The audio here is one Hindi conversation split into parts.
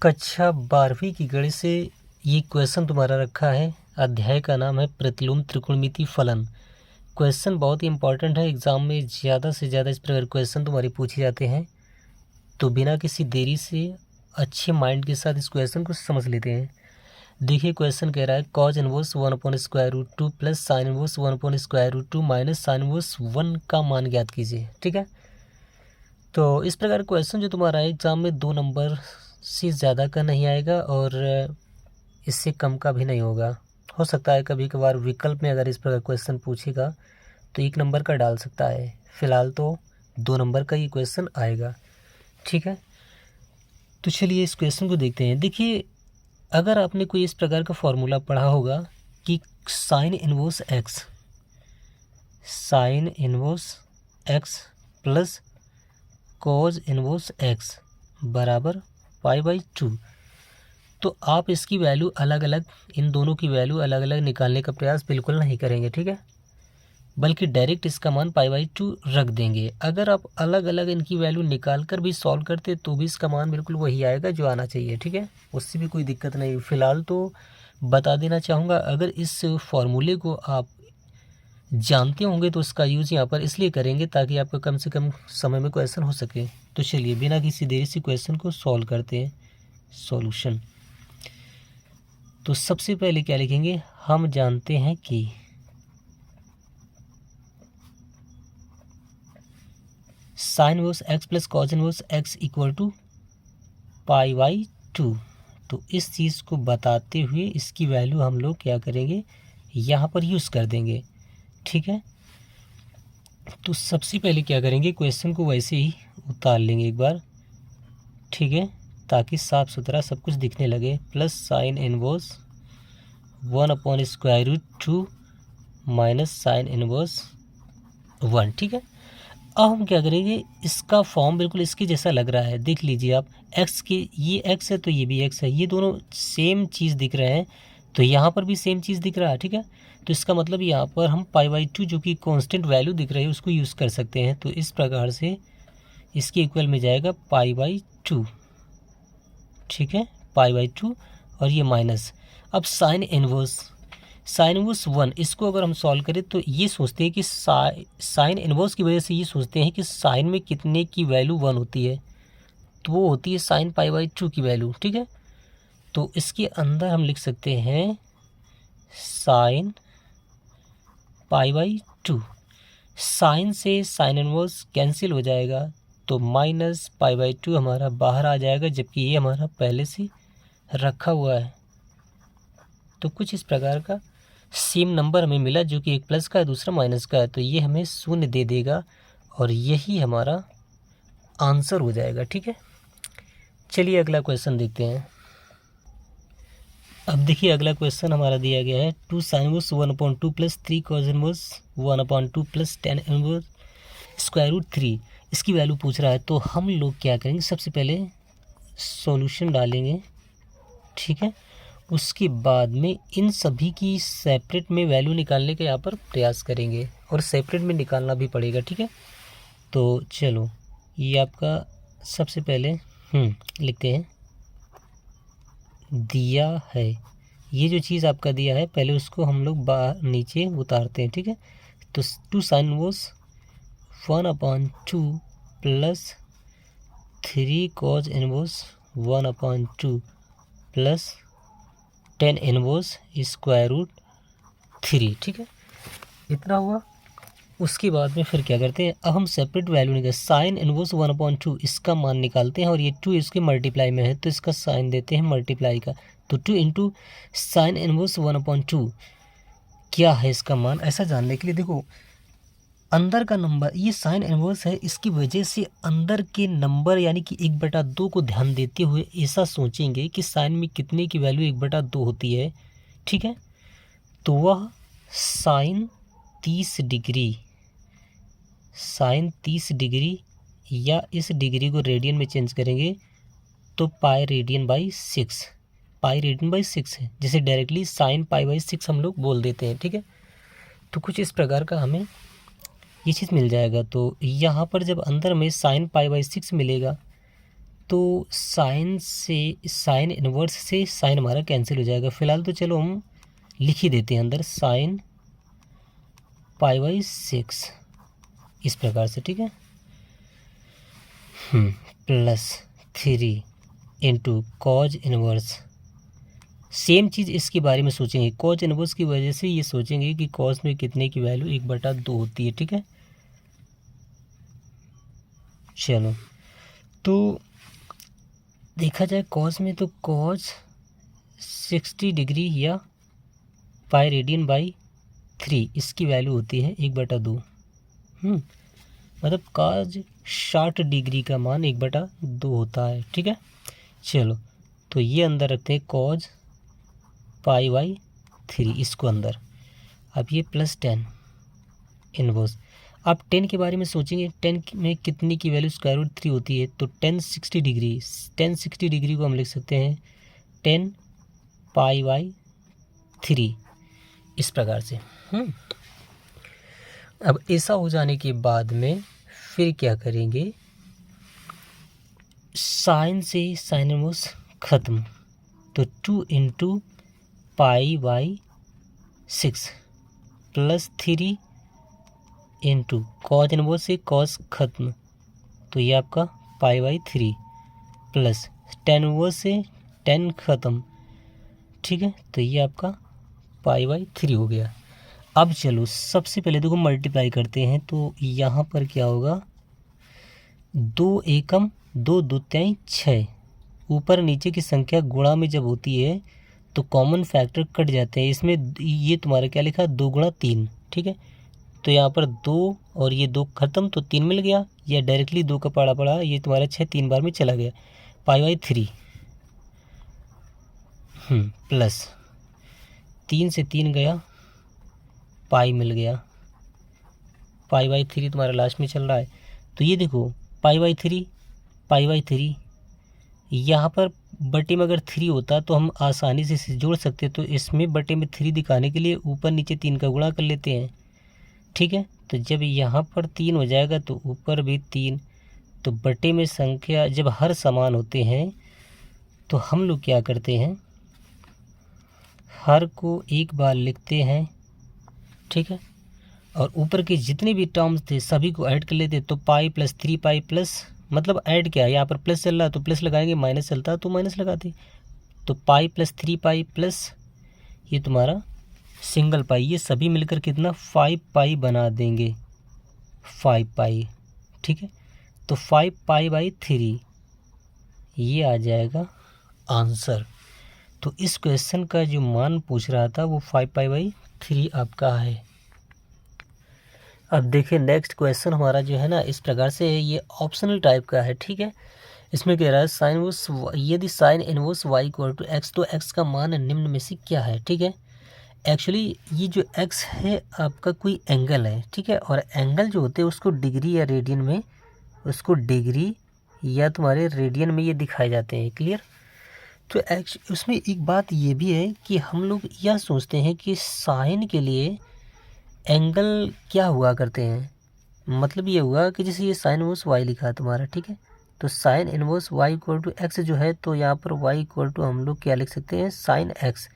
कक्षा 12वीं की गणित से ये क्वेश्चन तुम्हारा रखा है। अध्याय का नाम है प्रतिलोम त्रिकोणमिति फलन। क्वेश्चन बहुत ही इंपॉर्टेंट है, एग्जाम में ज़्यादा से ज़्यादा इस प्रकार क्वेश्चन तुम्हारे पूछे जाते हैं। तो बिना किसी देरी से अच्छे माइंड के साथ इस क्वेश्चन को समझ लेते हैं। देखिए क्वेश्चन कह रहा है cause inverse 1/√2 plus sine inverse 1/√2 minus sine inverse 1 का मान ज्ञात कीजिए। ठीक है, तो इस प्रकार क्वेश्चन जो तुम्हारा है एग्जाम में 2 नंबर से ज़्यादा का नहीं आएगा और इससे कम का भी नहीं होगा। हो सकता है कभी कभार विकल्प में अगर इस प्रकार क्वेश्चन पूछेगा तो 1 नंबर का डाल सकता है, फिलहाल तो 2 नंबर का ये क्वेश्चन आएगा। ठीक है, तो चलिए इस क्वेश्चन को देखते हैं। देखिए अगर आपने कोई इस प्रकार का फॉर्मूला पढ़ा होगा कि sine inverse x plus cos inverse x बराबर π/2, तो आप इसकी वैल्यू अलग अलग, इन दोनों की वैल्यू अलग अलग निकालने का प्रयास बिल्कुल नहीं करेंगे। ठीक है, बल्कि डायरेक्ट इसका मान π/2 रख देंगे। अगर आप अलग अलग इनकी वैल्यू निकाल कर भी सॉल्व करते तो भी इसका मान बिल्कुल वही आएगा जो आना चाहिए। ठीक है, उससे भी कोई दिक्कत नहीं। फ़िलहाल तो बता देना चाहूँगा, अगर इस फॉर्मूले को आप जानते होंगे तो उसका यूज़ यहाँ पर इसलिए करेंगे ताकि आपका कम से कम समय में क्वेश्चन हो सके। तो चलिए बिना किसी देरी से क्वेश्चन को सॉल्व करते हैं। सॉल्यूशन, तो सबसे पहले क्या लिखेंगे, हम जानते हैं कि sine inverse x plus cos inverse x equal to π/2। तो इस चीज़ को बताते हुए इसकी वैल्यू हम लोग क्या करेंगे, यहाँ पर यूज़ कर देंगे। ठीक है, तो सबसे पहले क्या करेंगे, क्वेश्चन को वैसे ही उतार लेंगे एक बार। ठीक है, ताकि साफ सुथरा सब कुछ दिखने लगे। Plus sine inverse 1/√2 minus sine inverse 1। ठीक है, अब हम क्या करेंगे, इसका फॉर्म बिल्कुल इसके जैसा लग रहा है। देख लीजिए आप, एक्स की ये एक्स है तो ये भी एक्स है, ये दोनों सेम चीज़ दिख रहे हैं, तो यहाँ पर भी सेम चीज़ दिख रहा है। ठीक है, तो इसका मतलब यहाँ पर हम π/2 जो कि कांस्टेंट वैल्यू दिख रही है उसको यूज़ कर सकते हैं। तो इस प्रकार से इसके इक्वल में जाएगा π/2। ठीक है, π/2 और ये माइनस। अब साइन इनवर्स 1, इसको अगर हम सॉल्व करें तो ये सोचते हैं कि साइन इनवर्स की वजह से ये सोचते हैं कि साइन में कितने की वैल्यू 1 होती है, तो वो होती है साइन π/2 की वैल्यू। ठीक है, तो इसके अंदर हम लिख सकते हैं साइन π/2। साइन से साइन इनवर्स कैंसिल हो जाएगा तो माइनस π/2 हमारा बाहर आ जाएगा, जबकि ये हमारा पहले से रखा हुआ है। तो कुछ इस प्रकार का सेम नंबर हमें मिला जो कि एक प्लस का है दूसरा माइनस का है, तो ये हमें 0 दे देगा और यही हमारा आंसर हो जाएगा। ठीक है, चलिए अगला क्वेश्चन देखते हैं। अब देखिए अगला क्वेश्चन हमारा दिया गया है 2 sine inverse 1/2 plus 3 cos inverse 1/2 plus tan inverse √3, इसकी वैल्यू पूछ रहा है। तो हम लोग क्या करेंगे, सबसे पहले सॉल्यूशन डालेंगे। ठीक है, उसके बाद में इन सभी की सेपरेट में वैल्यू निकालने का यहाँ पर प्रयास करेंगे और सेपरेट में निकालना भी पड़ेगा। ठीक है, तो चलो ये आपका सबसे पहले लिखते हैं, दिया है ये जो चीज़ आपका दिया है पहले उसको हम लोग बाहर नीचे उतारते हैं। ठीक है, तो 2 sine inverse 1/2 plus 3 cos inverse 1/2 plus tan inverse √3। ठीक है, इतना हुआ। उसके बाद में फिर क्या करते हैं, अब हम सेपरेट वैल्यू निकाल, साइन इनवर्स 1/2 इसका मान निकालते हैं और ये 2 इसके मल्टीप्लाई में है तो इसका साइन देते हैं मल्टीप्लाई का। तो 2 इंटू साइन इनवर्स 1/2 क्या है इसका मान, ऐसा जानने के लिए देखो अंदर का नंबर ये साइन इनवर्स है, इसकी वजह से अंदर के नंबर यानी कि 1/2 को ध्यान देते हुए ऐसा सोचेंगे कि साइन में कितने की वैल्यू 1/2 होती है। ठीक है, तो वह साइन 30 डिग्री या इस डिग्री को रेडियन में चेंज करेंगे तो पाई रेडियन बाई 6 है, जिसे डायरेक्टली साइन π/6 हम लोग बोल देते हैं। ठीक है, तो कुछ इस प्रकार का हमें ये चीज़ मिल जाएगा। तो यहाँ पर जब अंदर में साइन π/6 मिलेगा तो साइन इनवर्स से साइन हमारा कैंसिल हो जाएगा। फिलहाल तो चलो हम लिख ही देते हैं अंदर साइन π/6 इस प्रकार से, ठीक है। +3 इंटू कॉज इनवर्स। सेम चीज़ इसके बारे में सोचेंगे, कॉज इनवर्स की वजह से ये सोचेंगे कि कॉज में कितने की वैल्यू 1/2 होती है, ठीक है। चलो तो देखा जाए कॉज में, तो कॉज 60 डिग्री या पाई रेडियन/3 इसकी वैल्यू होती है 1/2। मतलब कॉज 60 डिग्री का मान 1/2 होता है, ठीक है। चलो तो ये अंदर रखते हैं कॉज π/3 इसको अंदर। अब ये +10 इनवर्स। आप 10 के बारे में सोचेंगे, 10 में कितनी की वैल्यू √3 होती है, तो 10 60 डिग्री को हम लिख सकते हैं 10 π/3 इस प्रकार से। अब ऐसा हो जाने के बाद में फिर क्या करेंगे, साइन से साइन इनवर्स ख़त्म, तो 2 इंटू π/6 +3 इंटू कॉज इनवर्स से कॉज ख़त्म, तो ये आपका π/3 प्लस tan इनवर्स से tan ख़त्म, ठीक है। तो ये आपका π/3 हो गया। अब चलो सबसे पहले देखो मल्टीप्लाई करते हैं, तो यहाँ पर क्या होगा, 2 एकम 2 दूत्याई 6, ऊपर नीचे की संख्या गुणा में जब होती है तो कॉमन फैक्टर कट जाते हैं। इसमें ये तुम्हारा क्या लिखा, 2 गुणा 3, ठीक है। तो यहाँ पर 2 और ये 2 ख़त्म, तो 3 मिल गया, या डायरेक्टली 2 का पड़ा ये तुम्हारा 6 3 बार में चला गया, π/3 प्लस 3 से 3 गया, पाई मिल गया, π/3 तुम्हारा लास्ट में चल रहा है। तो ये देखो π/3 यहाँ पर बटे में अगर 3 होता तो हम आसानी से इसे जोड़ सकते, तो इसमें बटे में 3 दिखाने के लिए ऊपर नीचे 3 का गुणा कर लेते हैं, ठीक है। तो जब यहाँ पर 3 हो जाएगा तो ऊपर भी 3, तो बटे में संख्या जब हर समान होते हैं तो हम लोग क्या करते हैं, हर को एक बार लिखते हैं, ठीक है, और ऊपर के जितने भी टर्म्स थे सभी को ऐड कर लेते। तो पाई प्लस 3 पाई प्लस, मतलब ऐड क्या है, यहाँ पर प्लस चल रहा है तो प्लस लगाएंगे, माइनस चलता है तो माइनस लगाते। तो पाई प्लस 3 पाई प्लस ये तुम्हारा सिंगल पाई, ये सभी मिलकर कितना 5 पाई बना देंगे, 5 पाई, ठीक है। तो 5 π/3 ये आ जाएगा आंसर। तो इस क्वेश्चन का जो मान पूछ रहा था वो 5 π/3 आपका है। अब देखिए नेक्स्ट क्वेश्चन हमारा जो है ना इस प्रकार से है, ये ऑप्शनल टाइप का है, ठीक है। इसमें कह रहा है साइन इनवर्स यदि साइन इनवर्स y = x तो x का मान निम्न में से क्या है, ठीक है। एक्चुअली ये जो x है आपका कोई एंगल है, ठीक है, और एंगल जो होते हैं उसको डिग्री या रेडियन में, उसको डिग्री या तुम्हारे रेडियन में ये दिखाए जाते हैं, क्लियर। तो उसमें एक बात ये भी है कि हम लोग यह सोचते हैं कि साइन के लिए एंगल क्या हुआ करते हैं, मतलब ये हुआ कि जैसे ये साइन इनवर्स y लिखा है तुम्हारा, ठीक है, तो साइन इनवर्स y = x जो है, तो यहाँ पर y = हम लोग क्या लिख सकते हैं, साइन x।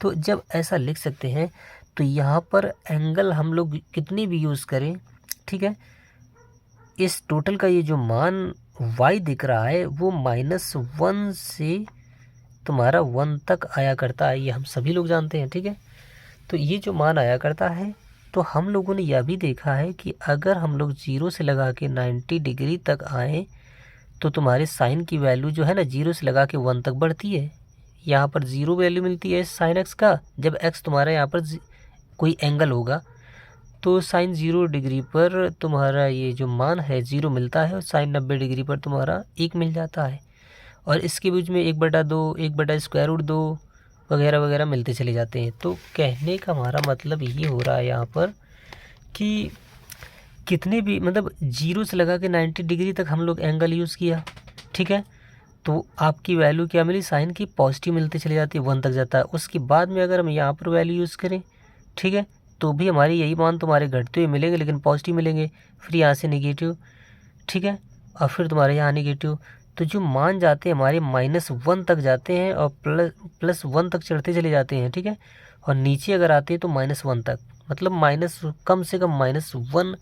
तो जब ऐसा लिख सकते हैं तो यहाँ पर एंगल हम लोग कितनी भी यूज़ करें, ठीक है, इस टोटल का ये जो मान y दिख रहा है वो -1 से तुम्हारा 1 तक आया करता है, ये हम सभी लोग जानते हैं, ठीक है। तो ये जो मान आया करता है, तो हम लोगों ने यह भी देखा है कि अगर हम लोग 0 से लगा के 90 डिग्री तक आए तो तुम्हारे साइन की वैल्यू जो है ना 0 से लगा के 1 तक बढ़ती है। यहाँ पर 0 वैल्यू मिलती है साइन x का, जब x तुम्हारा यहाँ पर कोई एंगल होगा तो साइन 0 डिग्री पर तुम्हारा ये जो मान है 0 मिलता है, और साइन 90 डिग्री पर तुम्हारा 1 मिल जाता है, और इसके बीच में 1/2 1/√2 वगैरह वगैरह मिलते चले जाते हैं। तो कहने का हमारा मतलब ये हो रहा है यहाँ पर कि कितने भी मतलब 0 से लगा के 90 डिग्री तक हम लोग एंगल यूज़ किया, ठीक है, तो आपकी वैल्यू क्या मिली, साइन की पॉजिटिव मिलते चली जाती है, 1 तक जाता है। उसके बाद में अगर हम यहाँ पर वैल्यू यूज़ करें, ठीक है, तो भी हमारे यही मान तुम्हारे घटते हुए मिलेंगे लेकिन पॉजिटिव मिलेंगे, फिर यहाँ से नेगेटिव, ठीक है, और फिर तुम्हारे यहाँ नेगेटिव। तो जो मान जाते हैं हमारे -1 तक जाते हैं और +1 तक चढ़ते चले जाते हैं, ठीक है। और नीचे अगर आते हैं तो -1 तक, मतलब कम से कम -1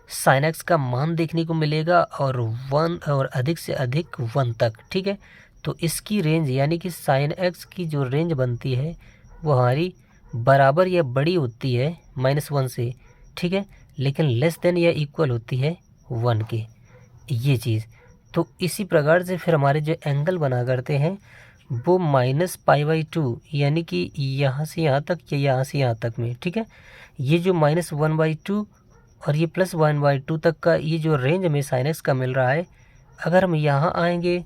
साइन एक्स का मान देखने को मिलेगा और 1 और अधिक से अधिक 1 तक, ठीक है। तो इसकी रेंज यानी कि साइन एक्स की जो रेंज बनती है वो हमारी बराबर या बड़ी होती है -1 से, ठीक है, लेकिन लेस देन या इक्वल होती है 1 के, ये चीज़। तो इसी प्रकार से फिर हमारे जो एंगल बना करते हैं वो -π/2 यानी कि यहाँ से यहाँ तक या यहाँ से यहाँ तक में, ठीक है। ये जो -1/2 और ये +1/2 तक का ये जो रेंज हमें साइन एक्स का मिल रहा है, अगर हम यहाँ आएंगे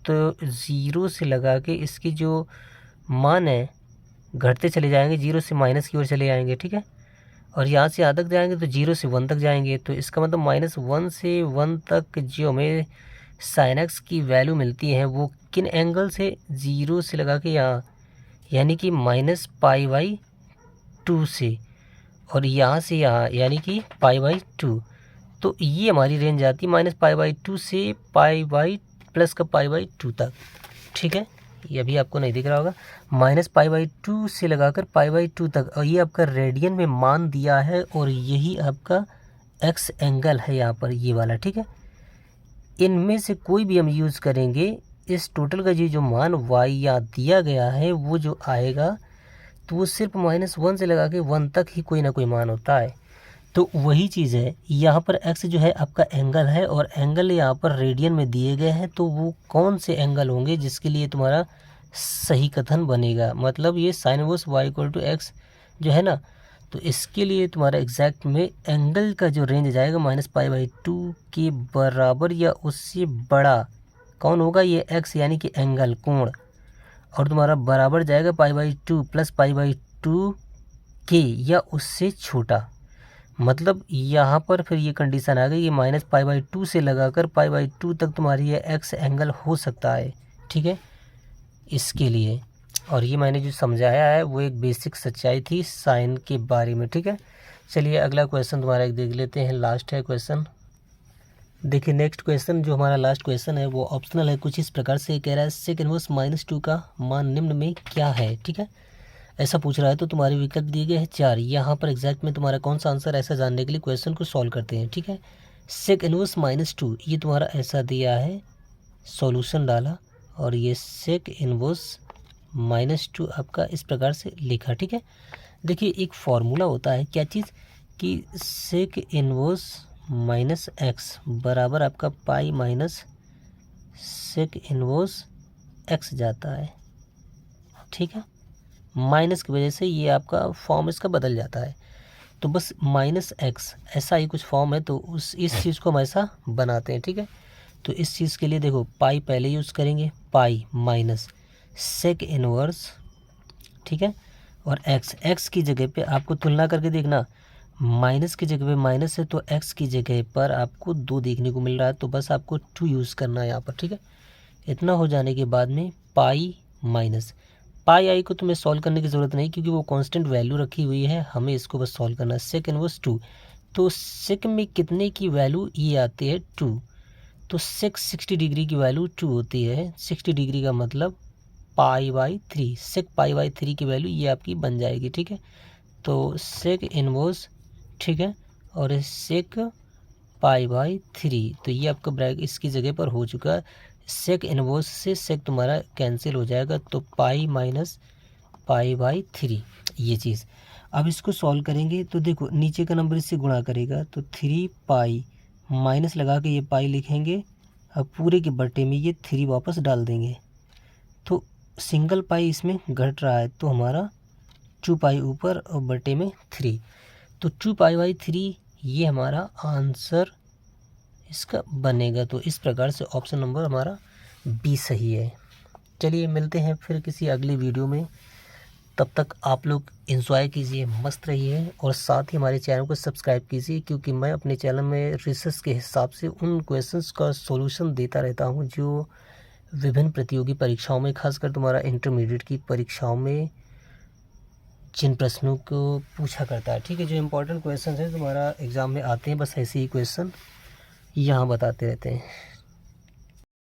तो 0 से लगा के इसकी जो मान है घटते चले जाएंगे, 0 से माइनस की ओर चले जाएंगे, ठीक है। और यहाँ से यहाँ तक जाएंगे तो 0 से 1 तक जाएंगे। तो इसका मतलब -1 से 1 तक जो हमें साइन एक्स की वैल्यू मिलती है वो किन एंगल से, 0 से लगा के यहाँ, यानी कि -π/2 से, और यहाँ से यहाँ यानी कि π/2। तो ये हमारी रेंज आती है -π/2 से +π/2 तक, ठीक है। ये अभी आपको नहीं दिख रहा होगा, -π/2 से लगाकर π/2 तक, और ये आपका रेडियन में मान दिया है और यही आपका एक्स एंगल है यहाँ पर, ये वाला, ठीक है। इनमें से कोई भी हम यूज़ करेंगे, इस टोटल का जो मान y यहाँ दिया गया है वो जो आएगा तो वो सिर्फ -1 से लगा के 1 तक ही कोई ना कोई मान होता है। तो वही चीज़ है, यहाँ पर x जो है आपका एंगल है और एंगल यहाँ पर रेडियन में दिए गए हैं। तो वो कौन से एंगल होंगे जिसके लिए तुम्हारा सही कथन बनेगा, मतलब ये sin इनवर्स y = x जो है ना, तो इसके लिए तुम्हारा एग्जैक्ट में एंगल का जो रेंज जाएगा -π/2 के बराबर या उससे बड़ा कौन होगा, ये x यानी कि एंगल, कोण, और तुम्हारा बराबर जाएगा π/2 +π/2 के या उससे छोटा। मतलब यहाँ पर फिर ये कंडीशन आ गई, ये -π/2 से लगाकर π/2 तक तुम्हारी ये एक्स एंगल हो सकता है, ठीक है, इसके लिए। और ये मैंने जो समझाया है वो एक बेसिक सच्चाई थी साइन के बारे में, ठीक है। चलिए अगला क्वेश्चन तुम्हारा एक देख लेते हैं, लास्ट है क्वेश्चन। देखिए नेक्स्ट क्वेश्चन जो हमारा लास्ट क्वेश्चन है वो ऑप्शनल है, कुछ इस प्रकार से कह रहा है सेक इनवर्स -2 का मान निम्न में क्या है, ठीक है, ऐसा पूछ रहा है। तो तुम्हारे विकल्प दिए गए हैं 4, यहाँ पर एग्जैक्ट में तुम्हारा कौन सा आंसर, ऐसा जानने के लिए क्वेश्चन को सॉल्व करते हैं, ठीक है। सेक इनवर्स -2 ये तुम्हारा ऐसा दिया है, सॉल्यूशन डाला और ये सेक इनवर्स -2 आपका इस प्रकार से लिखा, ठीक है। देखिए एक फार्मूला होता है, क्या चीज़, कि सेक इनवर्स -x बराबर आपका pi minus sec inverse x जाता है, ठीक है। माइनस की वजह से ये आपका फॉर्म इसका बदल जाता है, तो बस -x ऐसा ही कुछ फॉर्म है, तो इस चीज़ को हम ऐसा बनाते हैं, ठीक है। तो इस चीज़ के लिए देखो पाई पहले यूज़ करेंगे, पाई माइनस सेक इनवर्स, ठीक है, और x की जगह पे आपको तुलना करके देखना, माइनस की जगह पे माइनस है तो x की जगह पर आपको 2 देखने को मिल रहा है, तो बस आपको 2 यूज़ करना है यहाँ पर, ठीक है। इतना हो जाने के बाद में पाई माइनस पाई आई को तुम्हें सॉल्व करने की ज़रूरत नहीं क्योंकि वो कांस्टेंट वैल्यू रखी हुई है, हमें इसको बस सॉल्व करना है। सेक इनवर्स 2, तो सेक में कितने की वैल्यू ये आती है 2, तो सेक 60 डिग्री की वैल्यू 2 होती है, 60 डिग्री का मतलब π/3, सेक π/3 की वैल्यू ये आपकी बन जाएगी, ठीक है। तो सेक इनवर्स, ठीक है, और सेक π/3, तो ये आपका ब्रैकेट इसकी जगह पर हो चुका है। सेक इनवर्स से सेक तुम्हारा कैंसिल हो जाएगा, तो पाई माइनस π/3 ये चीज़। अब इसको सॉल्व करेंगे तो देखो नीचे का नंबर इससे गुणा करेगा तो 3 पाई माइनस लगा के ये पाई लिखेंगे, अब पूरे के बटे में ये 3 वापस डाल देंगे, तो सिंगल पाई इसमें घट रहा है, तो हमारा 2 पाई ऊपर और बटे में 3, तो 2 π/3 ये हमारा आंसर इसका बनेगा। तो इस प्रकार से ऑप्शन नंबर हमारा बी सही है। चलिए मिलते हैं फिर किसी अगली वीडियो में, तब तक आप लोग एंजॉय कीजिए, मस्त रहिए और साथ ही हमारे चैनल को सब्सक्राइब कीजिए, क्योंकि मैं अपने चैनल में रिसर्च के हिसाब से उन क्वेश्चंस का सॉल्यूशन देता रहता हूं जो विभिन्न प्रतियोगी परीक्षाओं में, खासकर तुम्हारा इंटरमीडिएट की परीक्षाओं में जिन प्रश्नों को पूछा करता है, ठीक है। जो इम्पोर्टेंट क्वेश्चन है तुम्हारा एग्ज़ाम में आते हैं, बस ऐसे ही क्वेश्चन यहाँ बताते रहते हैं।